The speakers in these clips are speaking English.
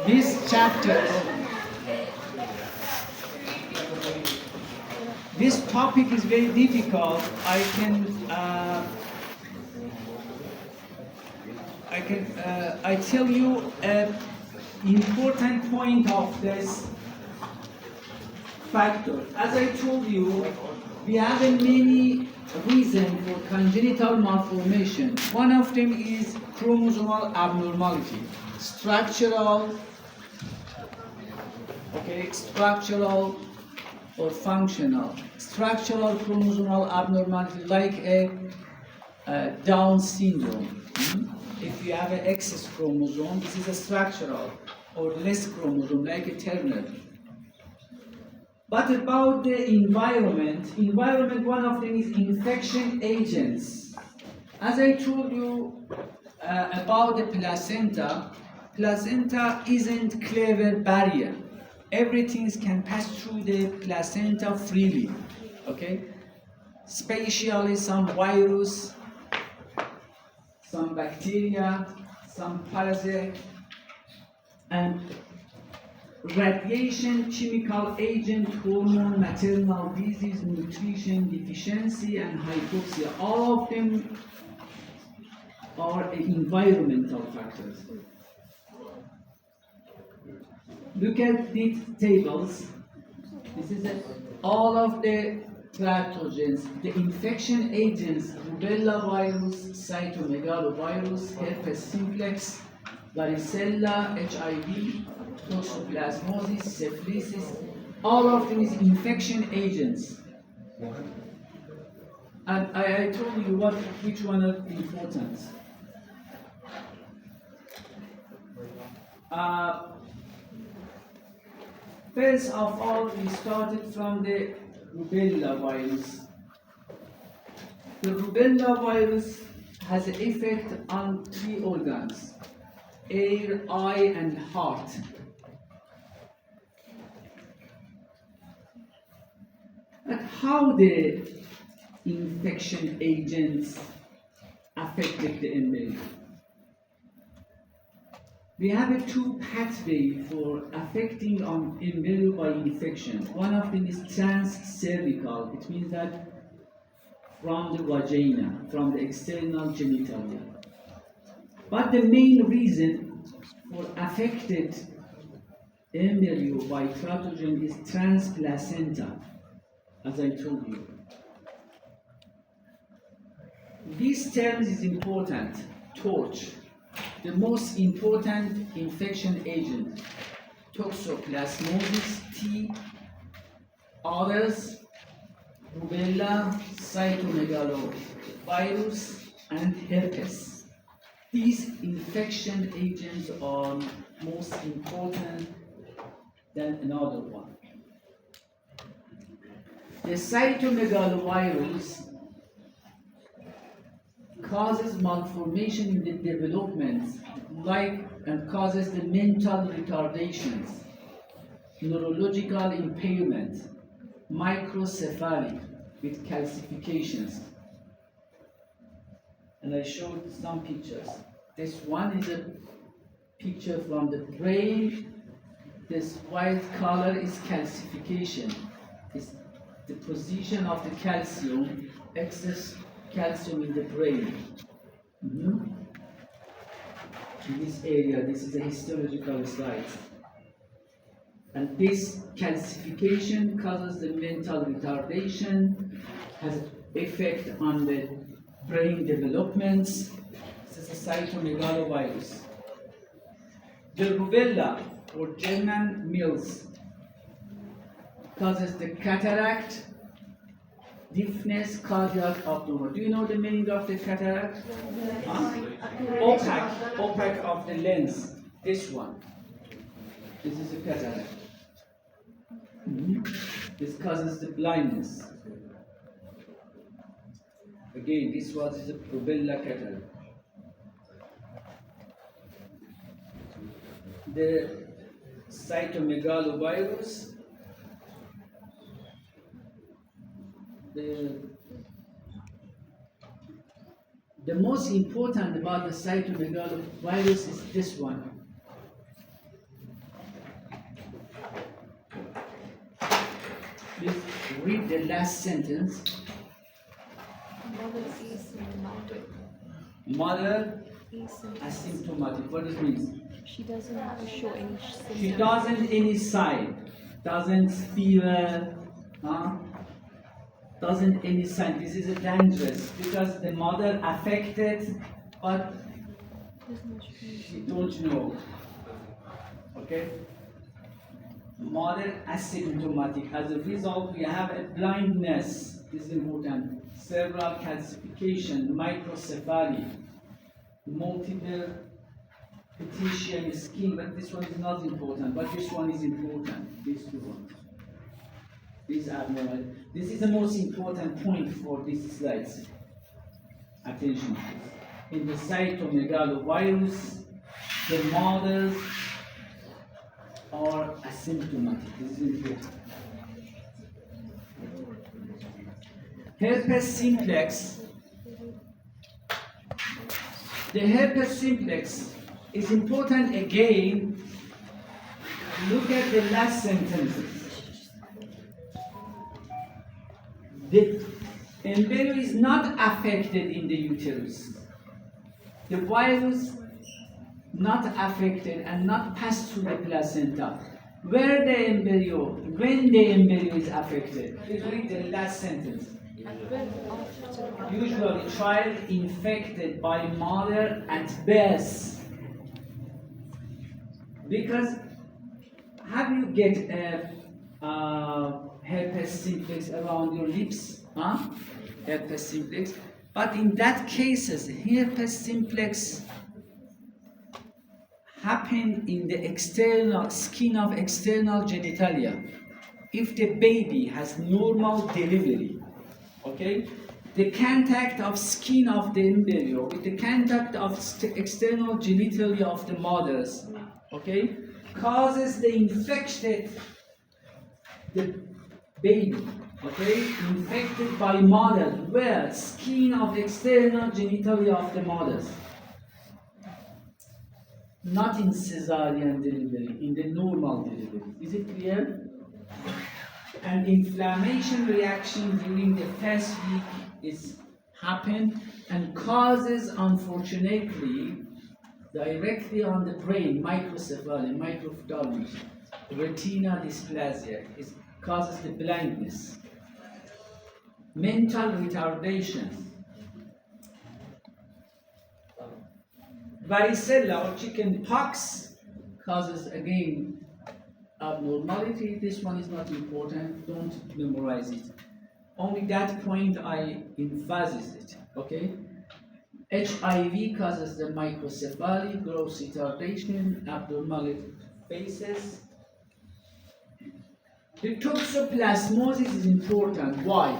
This chapter, this topic is very difficult. I tell you an important point of this factor. As I told you, we have many reasons for congenital malformation. One of them is chromosomal abnormality, structural or functional. Structural chromosomal abnormality, like a Down syndrome. If you have an excess chromosome, this is a structural, or less chromosome, like a Turner. But about the environment, one of them is infection agents. As I told you about the placenta isn't clever barrier. Everything can pass through the placenta freely, okay? Spatially, some virus, some bacteria, some parasite, and radiation, chemical agent, hormone, maternal disease, nutrition deficiency, and hypoxia. All of them are environmental factors. Look at these tables. This is all of the pathogens, the infection agents: rubella virus, cytomegalovirus, herpes simplex, varicella, HIV, toxoplasmosis, syphilis. All of them is infection agents. And I told you which one are important. First of all, we started from the rubella virus. The rubella virus has an effect on 3 organs: ear, eye, and heart. But how the infection agents affected the embryo? We have 2 pathways for affecting on embryo by infection. One of them is transcervical. It means that from the vagina, from the external genitalia. But the main reason for affected embryo by pathogen is transplacenta, as I told you. This term is important. Torch. The most important infection agent: toxoplasmosis, T, others, rubella, cytomegalovirus, and herpes. These infection agents are most important than another one. The cytomegalovirus causes malformation in the development, and causes the mental retardations, neurological impairment, microcephaly with calcifications. And I showed some pictures. This one is a picture from the brain. This white color is calcification. It's the position of the calcium, excess calcium in the brain. In this area, this is a histological slide. And this calcification causes the mental retardation, has effect on the brain developments. This is a cytomegalovirus. The rubella, or German mills, causes the cataract, deafness, cardiac abnormal. Do you know the meaning of the cataract? Opaque of the lens. This one. This is a cataract. This causes the blindness. Again, this was a rubella cataract. The cytomegalovirus, the most important about the cytomegalovirus is this one. Read the last sentence. Mother asymptomatic. Mother Asymptomatic. asymptomatic. What does it mean? She doesn't show any symptoms. She doesn't any sign. Doesn't fever. Huh? Doesn't any sign. This is a dangerous because the mother affected, but she don't know. Okay? Mother asymptomatic. As a result, we have a blindness. This is important. Cerebral calcification, microcephaly, multiple petitium skin, but this one is not important. But this one is important. These two ones. These are more. This is the most important point for these slides. Attention, please. In the cytomegalovirus, the mothers are asymptomatic. This is important. Herpes simplex. The herpes simplex is important again. Look at the last sentences. The embryo is not affected in the uterus. The virus not affected and not passed through the placenta. Where the embryo, when the embryo is affected, please read the last sentence. Usually, child infected by mother at birth. Because have you get herpes simplex around your lips? Huh? Herpes simplex. But in that cases, herpes simplex happen in the external skin of external genitalia. If the baby has normal delivery, okay, the contact of skin of the embryo with the contact of external genitalia of the mothers, okay, causes the infected the baby, okay, infected by mother, where skin of external genitalia of the mothers. Not in cesarean delivery, in the normal delivery. Is it clear? An inflammation reaction during the first week is happen and causes, unfortunately, directly on the brain, microcephaly, microphthalmos, retina dysplasia. It causes the blindness. Mental retardation. Varicella or chicken pox causes again abnormality. This one is not important. Don't memorize it. Only that point I emphasize it. Okay. HIV causes the microcephaly, growth retardation, abnormal faces. The toxoplasmosis is important. Why?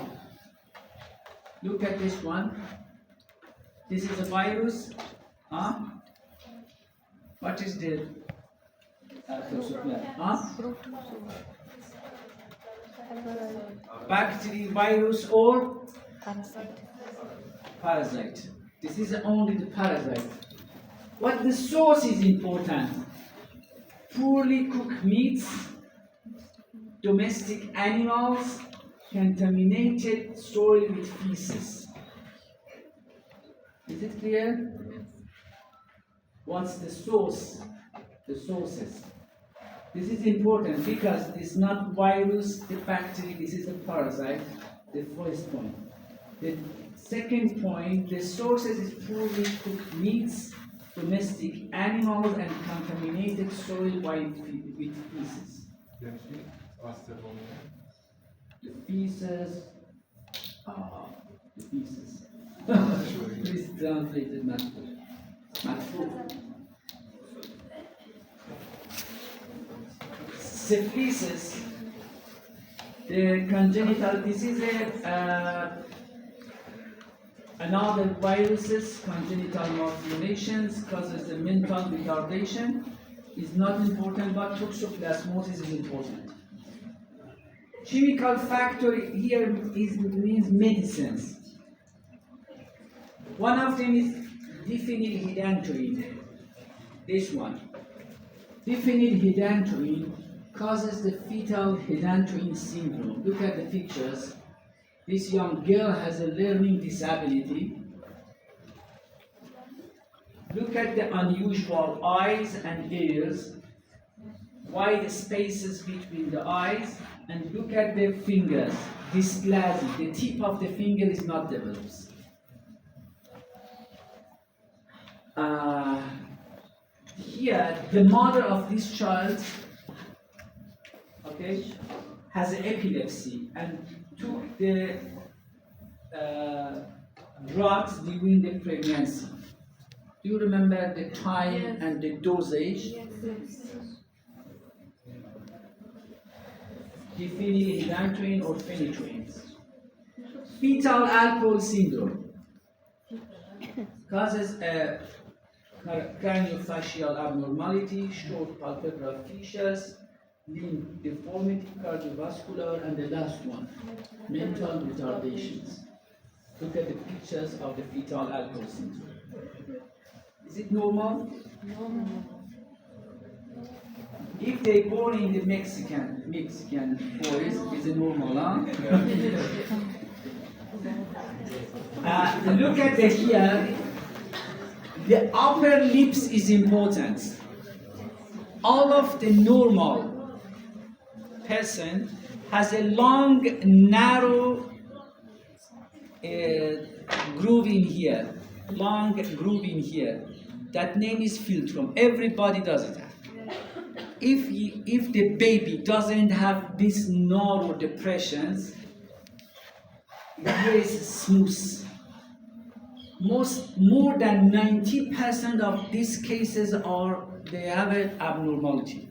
Look at this one. This is a virus. Huh? What is the toxoplasmosis? Huh? Bacteria, virus, or parasite. This is only the parasite. What the source is important. Poorly cooked meats, domestic animals, contaminated soil with feces. Is it clear? What's the source? The sources. This is important because it's not virus, the bacteria, this is a parasite, the first point. The second point, the sources is poorly cooked meats, domestic animals, and contaminated soil with feces. The feces, the feces. Please translate it, Mahfouz. Syphilis, the congenital disease, another viruses, congenital malformations causes the mental retardation. Is not important, but toxoplasmosis is important. Chemical factor here means medicines. One of them is diphenylhydantoin. This one. Diphenylhydantoin causes the fetal hydantoin syndrome. Look at the pictures. This young girl has a learning disability. Look at the unusual eyes and ears, wide spaces between the eyes, and look at the fingers, dysplasia. The tip of the finger is not developed. Here, the mother of this child, okay, has epilepsy and took the drugs during the pregnancy. Do you remember the time Yes. and the dosage? Yes. Diphenhydramine or phenytoin. Fetal alcohol syndrome causes a craniofacial abnormality, short palpebral fissures, limb deformity, cardiovascular, and the last one, mental retardations. Look at the pictures of the fetal alcohol syndrome. Is it normal? If they born in the Mexican boys, is it normal, huh? Look at the here. The upper lips is important. All of the normal person has a long, narrow groove in here. Long groove in here. That name is philtrum. Everybody does it. If the baby doesn't have these narrow depressions, it is smooth. More than 90% of these cases they have an abnormality.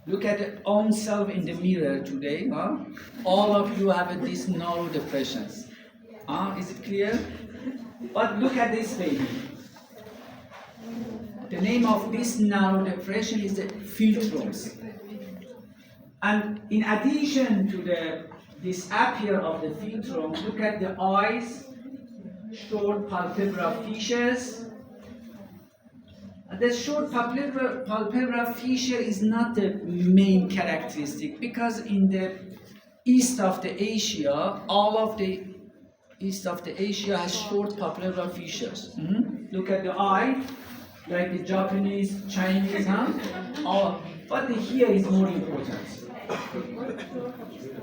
Look at your own self in the mirror today. Huh? All of you have these narrow depressions. Is it clear? But look at this baby. The name of this narrow depression is the philtrums. And in addition to the disappear of the philtrum, look at the eyes, short palpebral fissures. The short palpebral fissure is not the main characteristic because in the east of the Asia, all of the east of the Asia has short palpebral fissures. Look at the eye, like the Japanese, Chinese, but the here is more important.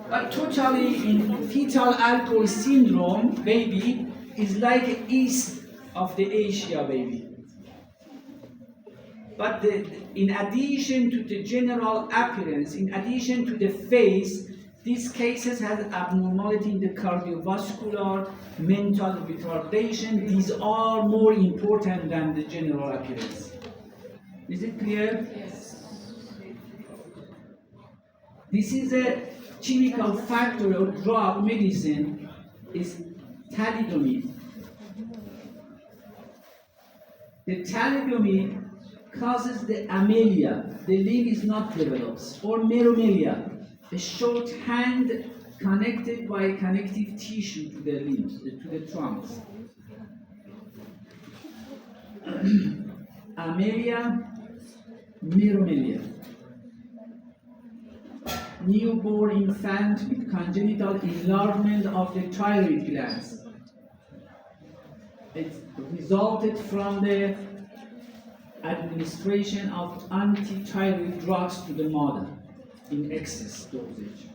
But totally in fetal alcohol syndrome, baby is like east of the Asia baby. But in addition to the general appearance, in addition to the face, these cases have abnormality in the cardiovascular, mental retardation. These are more important than the general appearance. Is it clear? Yes. This is a chemical factor or drug medicine is thalidomide. The thalidomide causes the amelia, the limb is not developed, or meromelia, a short hand connected by connective tissue to the limbs, to the trunks. Amelia, meromelia. Newborn infant with congenital enlargement of the thyroid glands. It resulted from the administration of anti-thyroid drugs to the mother in excess dosage.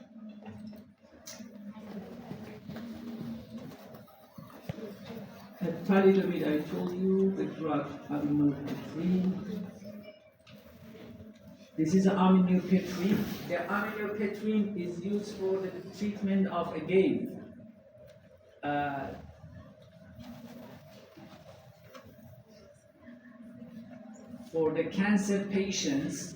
Thalidomide, I told you, the drug aminopetrine. This is aminopetrine. The aminopetrine is used for the treatment of, again, for the cancer patients,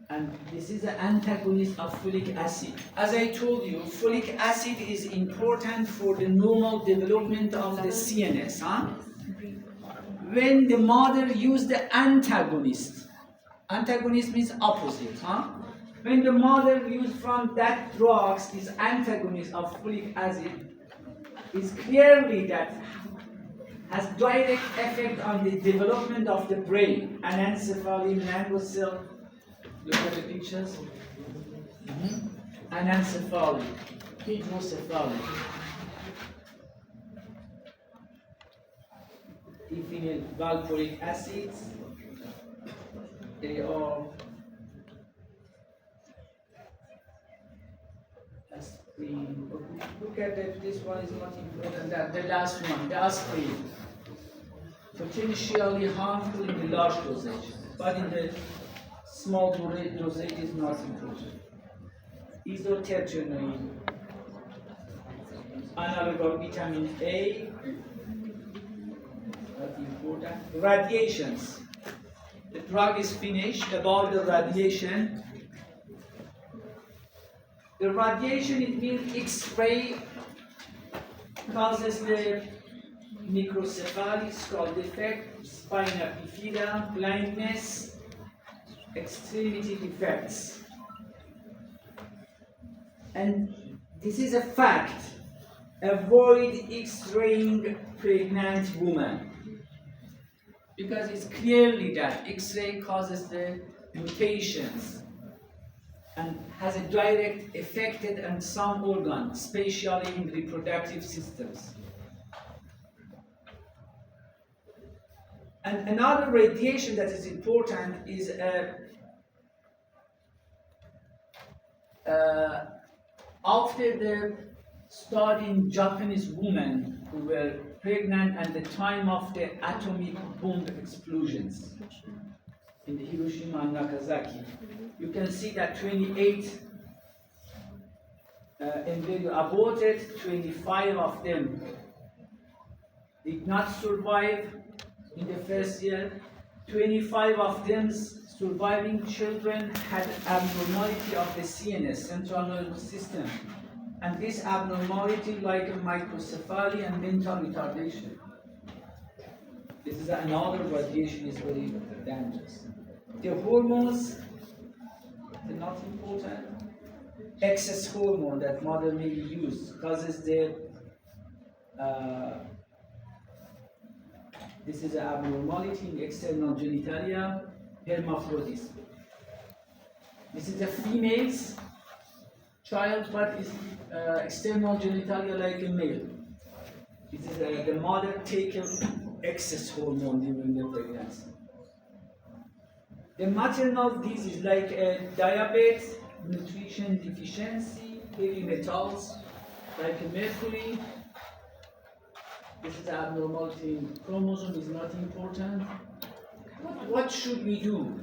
and this is an antagonist of folic acid. As I told you, folic acid is important for the normal development of the CNS. When the mother used the antagonist means opposite. When the mother used from that drugs is antagonist of folic acid, is clearly that has direct effect on the development of the brain, anencephaly, mango cell, Look at the pictures. Anencephaly, hydrocephaly, ethynyl valproic acids. They are aspirin. Look at that. This one is not important. That the last one, the aspirin, potentially harmful in the large dosage, but in the small dosage is not important. Isotretinoin, analog of vitamin A, not important. Radiations. The drug is finished. About the radiation. The radiation, it means X-ray, causes the microcephaly, skull defect, spina bifida, blindness, extremity defects. And this is a fact. Avoid X-raying pregnant women. Because it's clearly that X-ray causes the mutations and has a direct effect on some organ, especially in reproductive systems. And another radiation that is important is after the studying Japanese women who were pregnant at the time of the atomic bomb explosions in the Hiroshima and Nagasaki, you can see that 28 embryo aborted, 25 of them did not survive in the first year. 25 of them surviving children had abnormality of the CNS, central nervous system. And this abnormality, like a microcephaly and mental retardation. This is another radiation is very dangerous. The hormones, they're not important. Excess hormone that mother may use causes the this is an abnormality in external genitalia, hermaphroditism. This is a female's child, but is external genitalia like a male. This is the mother taking excess hormone during the pregnancy. The maternal disease like diabetes, nutrition deficiency, heavy metals like mercury. This is abnormality in chromosome is not important. What should we do?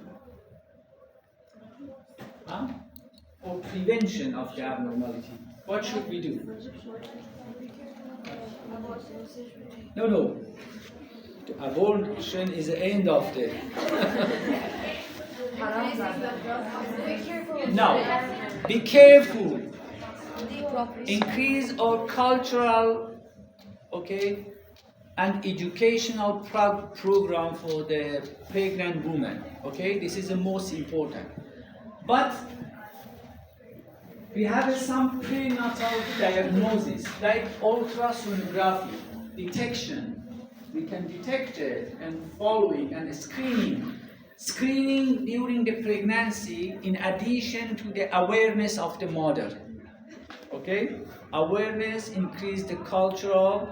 For prevention of the abnormality. What should we do? No. The abortion is the end of the. Now, be careful. Increase our cultural, and educational program for the pregnant woman. This is the most important. But we have some prenatal diagnosis, like ultrasonography, detection. We can detect it and following and screening. Screening during the pregnancy in addition to the awareness of the mother. Awareness increase the cultural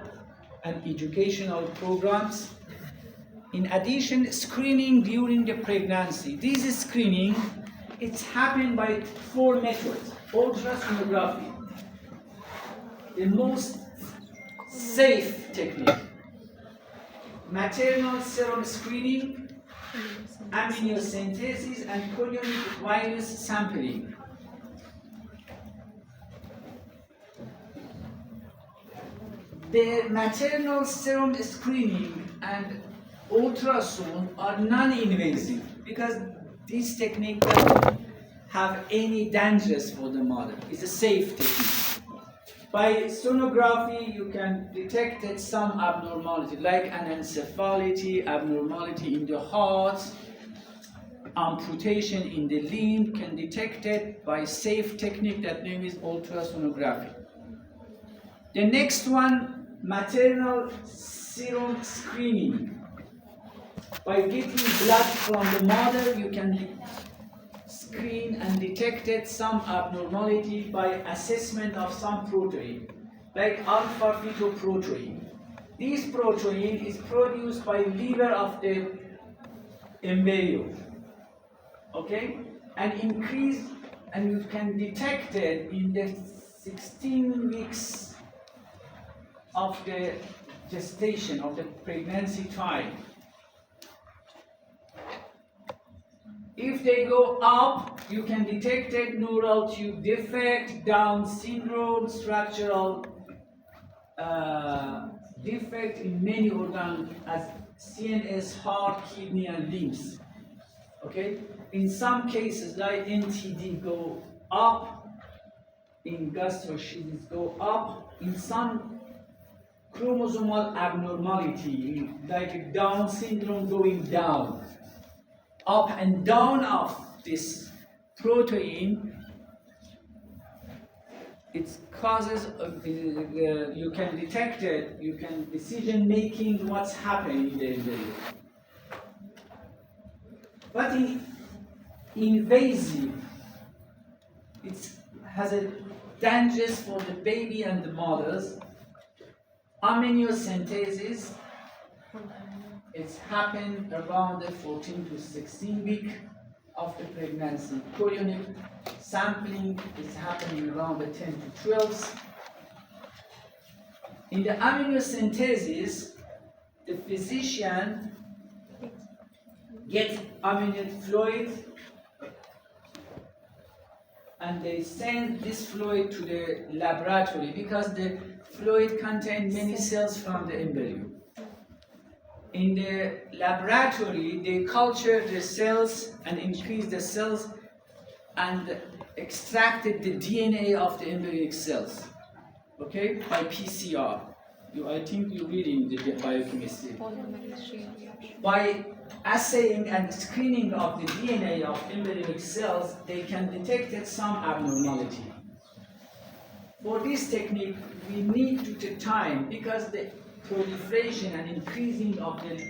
and educational programs. In addition, screening during the pregnancy. This screening, it's happened by 4 methods. Ultrasonography, the most safe technique. Maternal serum screening, amniocentesis, and chorionic virus sampling. The maternal serum screening and ultrasound are non-invasive because this technique doesn't have any dangers for the mother. It's a safe technique. By sonography, you can detect some abnormality, like anencephality, abnormality in the heart, amputation in the limb can detect it by safe technique that name is ultrasonography. The next one, maternal serum screening. By getting blood from the mother, you can screened and detected some abnormality by assessment of some protein, like alpha-fetoprotein. This protein is produced by liver of the embryo, okay, and increase, and you can detect it in the 16 weeks of the gestation, of the pregnancy time. If they go up, you can detect it neural tube defect, Down syndrome, structural defect in many organs as CNS, heart, kidney, and limbs. Okay? In some cases, like NTD go up, in gastroschisis go up, in some chromosomal abnormality, like Down syndrome going down. Up and down of this protein, it causes, you can detect it, you can decision making what's happening in the embryo. But in invasive, it has a dangers for the baby and the mothers. Amniocentesis, it's happened around the 14 to 16 week of the pregnancy. Chorionic sampling is happening around the 10 to 12. In the amniocentesis, the physician gets amniotic fluid and they send this fluid to the laboratory because the fluid contains many cells from the embryo. In the laboratory, they culture the cells and increase the cells and extracted the DNA of the embryonic cells, okay, by PCR. I think you're reading the biochemistry. By assaying and screening of the DNA of embryonic cells, they can detect some abnormality. For this technique, we need to take time because the proliferation and increasing of the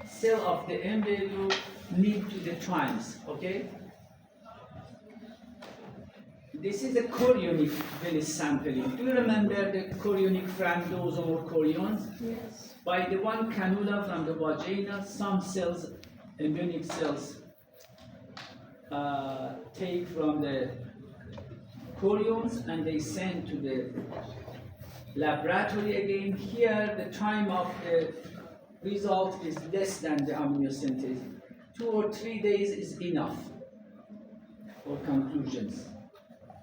cell of the embryo need to the times, okay? This is a chorionic village sampling. Do you remember the chorionic frangosome or chorions? Yes. By the one cannula from the vagina, some cells, embryonic cells, take from the chorions and they send to the laboratory again. Here, the time of the result is less than the amniocentesis. 2 or 3 days is enough for conclusions.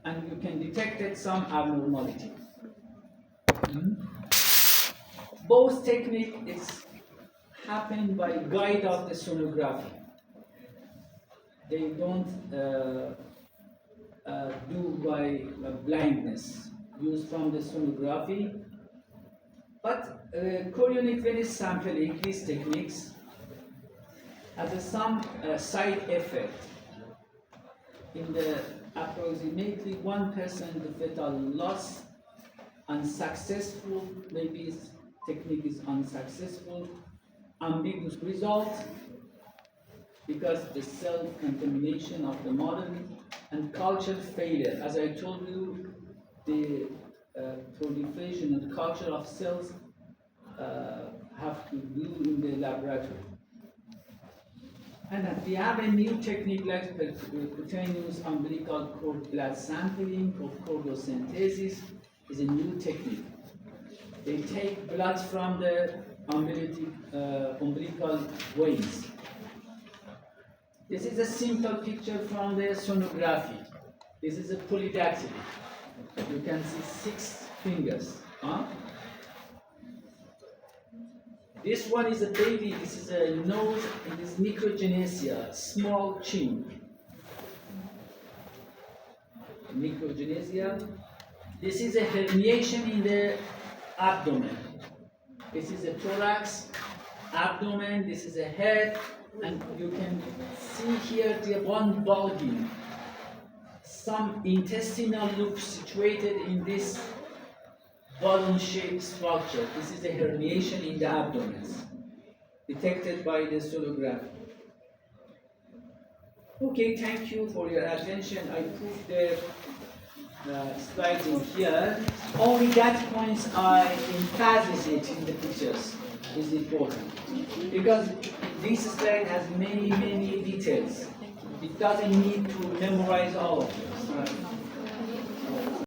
And you can detect some abnormality. Both techniques happen by guide of the sonography. They don't do by blindness. Used from the sonography, but chorionic venous sampling, these techniques, has some side effect. In the approximately 1% the fetal loss, unsuccessful, maybe this technique is unsuccessful, ambiguous result, because the cell contamination of the mother, and culture failure. As I told you, the proliferation and culture of cells have to do in the laboratory. And we have a new technique like cutaneous umbilical cord blood sampling or chordocentesis is a new technique. They take blood from the umbilical veins. This is a simple picture from the sonography. This is a polydactyly. You can see 6 fingers. This one is a baby, this is a nose, it is microgenesia, small chin. Microgenesia. This is a herniation in the abdomen. This is a thorax, abdomen, this is a head, and you can see here the one bulging. Some intestinal loop situated in this bottom-shaped structure. This is a herniation in the abdomen, detected by the sonography. Okay, thank you for your attention. I put the slides in here. Only that points I emphasize it in the pictures is important because this slide has many details. It doesn't need to memorize all of this.